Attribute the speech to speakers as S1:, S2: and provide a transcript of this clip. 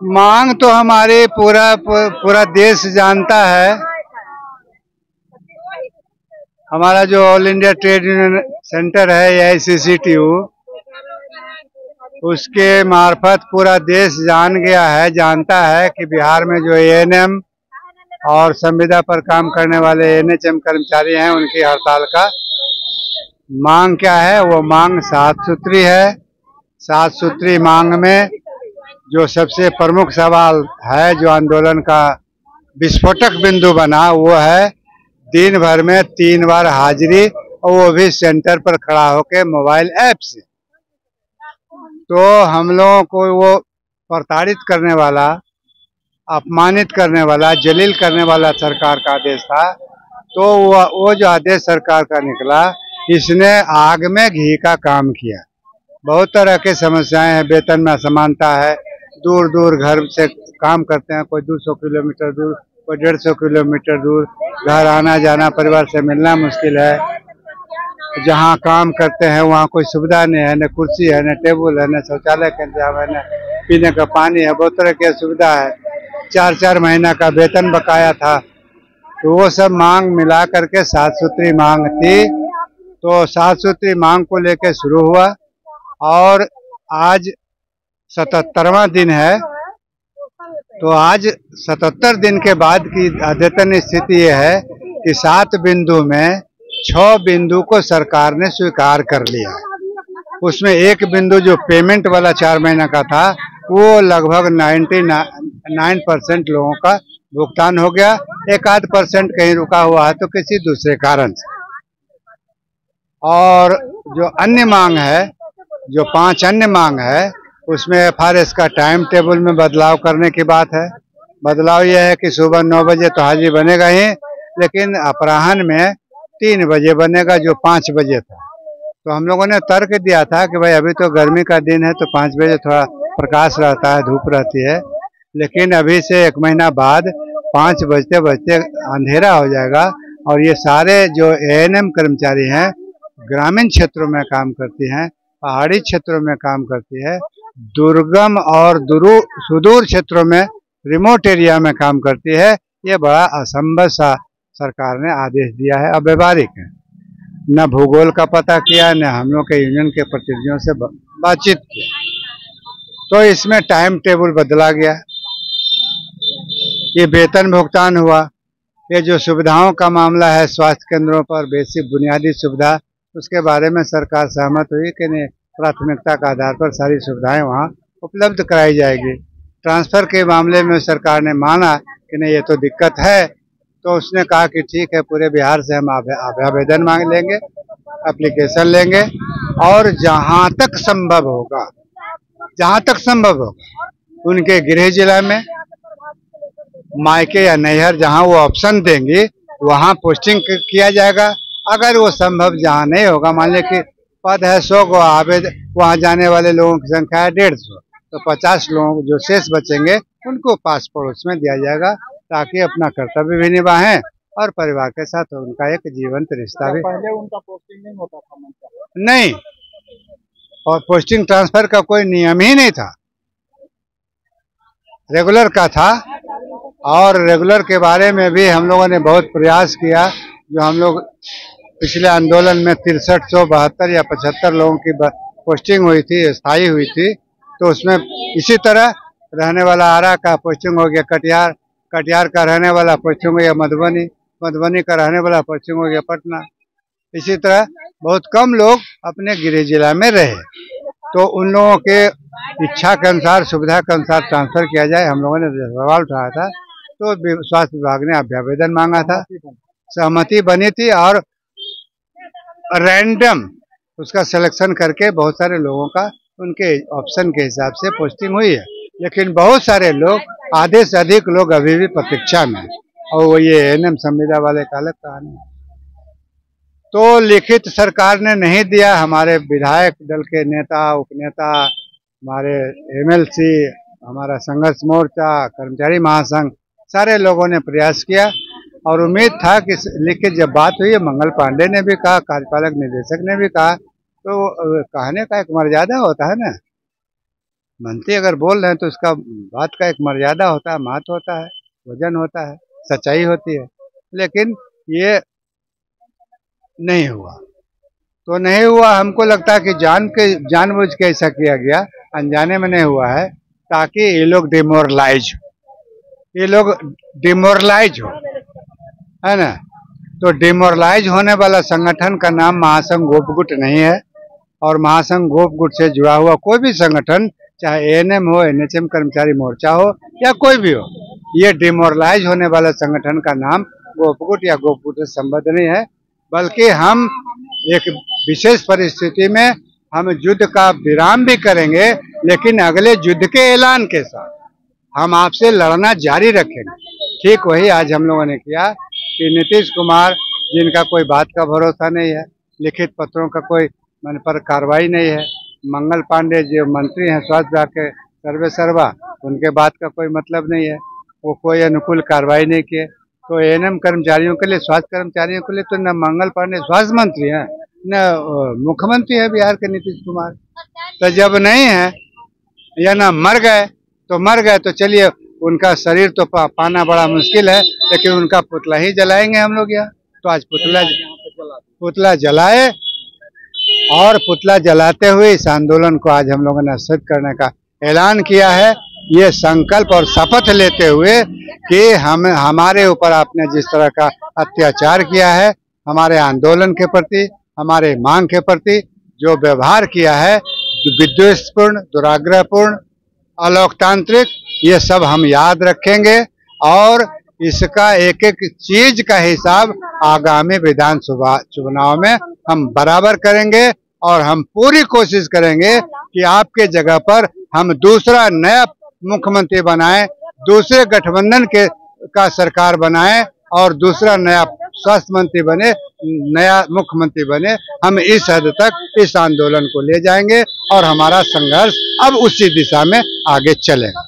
S1: मांग तो हमारे पूरा देश जानता है। हमारा जो all India trade union centre है AICCTU, उसके मार्फत पूरा देश जानता है कि बिहार में जो ANM और संविदा पर काम करने वाले NHM कर्मचारी हैं, उनकी हड़ताल का मांग क्या है। वो मांग 7 सूत्री है। 7 सूत्री मांग में जो सबसे प्रमुख सवाल है, जो आंदोलन का विस्फोटक बिंदु बना, वो है दिन भर में 3 बार हाजिरी, और वो भी सेंटर पर खड़ा होकर मोबाइल ऐप से। तो हम लोगों को वो प्रताड़ित करने वाला, अपमानित करने वाला, जलील करने वाला सरकार का आदेश था। तो वो जो आदेश सरकार का निकला, इसने आग में घी का काम किया। बहुत तरह की समस्याएं हैं, वेतन में असमानता है, दूर दूर घर से काम करते हैं, कोई 200 किलोमीटर दूर, कोई 150 किलोमीटर दूर, घर आना जाना, परिवार से मिलना मुश्किल है। जहाँ काम करते हैं वहाँ कोई सुविधा नहीं है, न कुर्सी है, न टेबल है, न शौचालय का इंतजाम है, न पीने का पानी है। बहुत तरह की सुविधा है। 4-4 महीना का वेतन बकाया था। तो वो सब मांग मिला करके 7 सूत्री मांग थी। तो 7 सूत्री मांग को लेकर शुरू हुआ, और आज 77वां दिन है। तो आज 77 दिन के बाद की अद्यतन स्थिति ये है कि 7 बिंदु में 6 बिंदु को सरकार ने स्वीकार कर लिया। उसमें एक बिंदु जो पेमेंट वाला 4 महीना का था, वो लगभग 99% लोगों का भुगतान हो गया। 1-8% कहीं रुका हुआ है तो किसी दूसरे कारण से। और जो अन्य मांग है, जो 5 अन्य मांग है, उसमें FRS का टाइम टेबल में बदलाव करने की बात है। बदलाव यह है कि सुबह 9 बजे तो हाजिरी बनेगा ही, लेकिन अपराह्न में 3 बजे बनेगा, जो 5 बजे था। तो हम लोगों ने तर्क दिया था कि भाई अभी तो गर्मी का दिन है, तो 5 बजे थोड़ा प्रकाश रहता है, धूप रहती है, लेकिन अभी से 1 महीना बाद 5 बजते बजते अंधेरा हो जाएगा। और ये सारे जो ANM कर्मचारी हैं, ग्रामीण क्षेत्रों में काम करती हैं, पहाड़ी क्षेत्रों में काम करती है, दुर्गम और सुदूर क्षेत्रों में, रिमोट एरिया में काम करती है। ये बड़ा असंभव सा सरकार ने आदेश दिया है, अव्यवहारिक है। न भूगोल का पता किया, न हम लोग के यूनियन के प्रतिनिधियों से बातचीत की। तो इसमें टाइम टेबल बदला गया, ये वेतन भुगतान हुआ, ये जो सुविधाओं का मामला है, स्वास्थ्य केंद्रों पर बेसिक बुनियादी सुविधा, उसके बारे में सरकार सहमत हुई कि नहीं, प्राथमिकता के आधार पर सारी सुविधाएं वहां उपलब्ध कराई जाएगी। ट्रांसफर के मामले में सरकार ने माना कि नहीं, ये तो दिक्कत है। तो उसने कहा कि ठीक है, पूरे बिहार से हम आवेदन मांग लेंगे, एप्लीकेशन लेंगे, और जहां तक संभव होगा उनके गृह जिला में, मायके या नैहर, जहां वो ऑप्शन देंगे वहां पोस्टिंग किया जाएगा। अगर वो संभव जहां नहीं होगा, मान लीजिए कि पद है 100 को, वहां जाने वाले लोगों की संख्या है 150, तो 50 लोग जो शेष बचेंगे उनको पास पड़ोस में दिया जाएगा, ताकि अपना कर्तव्य भी निभाएं और परिवार के साथ उनका एक जीवंत रिश्ता भी।
S2: पहले उनका पोस्टिंग नहीं होता था?
S1: नहीं, और पोस्टिंग ट्रांसफर का कोई नियम ही नहीं था, रेगुलर का था। और रेगुलर के बारे में भी हम लोगों ने बहुत प्रयास किया। जो हम लोग पिछले आंदोलन में 6372 या 75 लोगों की पोस्टिंग हुई थी, स्थायी हुई थी, तो उसमें इसी तरह रहने वाला आरा का पोस्टिंग हो गया कटिहार, कटिहार का रहने वाला पोस्टिंग हो गया मधुबनी, मधुबनी का रहने वाला पोस्टिंग हो गया पटना। इसी तरह बहुत कम लोग अपने गृह जिला में रहे। तो उन लोगों के इच्छा के अनुसार, सुविधा के अनुसार ट्रांसफर किया जाए, हम लोगों ने सवाल उठाया था। तो स्वास्थ्य विभाग ने अभ्यावेदन मांगा था, सहमति बनी थी, और रैंडम उसका सिलेक्शन करके बहुत सारे लोगों का उनके ऑप्शन के हिसाब से पोस्टिंग हुई है। लेकिन बहुत सारे लोग, आधे से अधिक लोग अभी भी प्रतीक्षा में, और वो ये ANM संविदा वाले का अलग कहानी है। तो लिखित सरकार ने नहीं दिया। हमारे विधायक दल के नेता, उपनेता, हमारे MLC, हमारा संघर्ष मोर्चा, कर्मचारी महासंघ, सारे लोगों ने प्रयास किया, और उम्मीद था कि लिखित जब बात हुई, मंगल पांडे ने भी कहा, कार्यपालक निदेशक ने भी कहा, तो कहने का एक मर्यादा होता है ना। मंत्री अगर बोल रहे हैं तो उसका बात का एक मर्यादा होता है, महत्व होता है, वजन होता है, सच्चाई होती है। लेकिन ये नहीं हुआ तो नहीं हुआ। हमको लगता है कि जानबूझ के ऐसा किया गया, अनजाने में नहीं हुआ है, ताकि ये लोग डिमोरलाइज हो, है ना। तो डिमोरलाइज होने वाला संगठन का नाम महासंघ गोपगुट नहीं है, और महासंघ गोपगुट से जुड़ा हुआ कोई भी संगठन, चाहे एएनएम हो, एनएचएम कर्मचारी मोर्चा हो या कोई भी हो, ये डिमोरलाइज होने वाला संगठन का नाम गोपगुट या गोपगुट से संबंध नहीं है। बल्कि हम एक विशेष परिस्थिति में हम युद्ध का विराम भी करेंगे, लेकिन अगले युद्ध के ऐलान के साथ हम आपसे लड़ना जारी रखेंगे। ठीक वही आज हम लोगों ने किया कि नीतीश कुमार, जिनका कोई बात का भरोसा नहीं है, लिखित पत्रों का कोई मन पर कार्रवाई नहीं है, मंगल पांडे जो मंत्री हैं स्वास्थ्य विभाग के सर्वे सर्वा, उनके बात का कोई मतलब नहीं है, वो कोई अनुकूल कार्रवाई नहीं किए। तो एएनएम कर्मचारियों के लिए, स्वास्थ्य कर्मचारियों के लिए तो न मंगल पांडे स्वास्थ्य मंत्री हैं, न मुख्यमंत्री है बिहार के नीतीश कुमार। तो जब नहीं है या न मर गए तो चलिए, उनका शरीर तो पाना बड़ा मुश्किल है, लेकिन उनका पुतला ही जलाएंगे हम लोग यहाँ। तो आज पुतला जलाए, और पुतला जलाते हुए इस आंदोलन को आज हम लोगों ने सिद्ध करने का ऐलान किया है। ये संकल्प और शपथ लेते हुए कि हमारे ऊपर आपने जिस तरह का अत्याचार किया है, हमारे आंदोलन के प्रति, हमारे मांग के प्रति जो व्यवहार किया है, विद्वेषपूर्ण, दुराग्रहपूर्ण, अलोकतांत्रिक, ये सब हम याद रखेंगे, और इसका एक एक चीज का हिसाब आगामी विधानसभा चुनाव में हम बराबर करेंगे। और हम पूरी कोशिश करेंगे कि आपके जगह पर हम दूसरा नया मुख्यमंत्री बनाएं, दूसरे गठबंधन का सरकार बनाएं, और दूसरा नया स्वास्थ्य मंत्री बने, नया मुख्यमंत्री बने। हम इस हद तक इस आंदोलन को ले जाएंगे, और हमारा संघर्ष अब उसी दिशा में आगे चलेगा।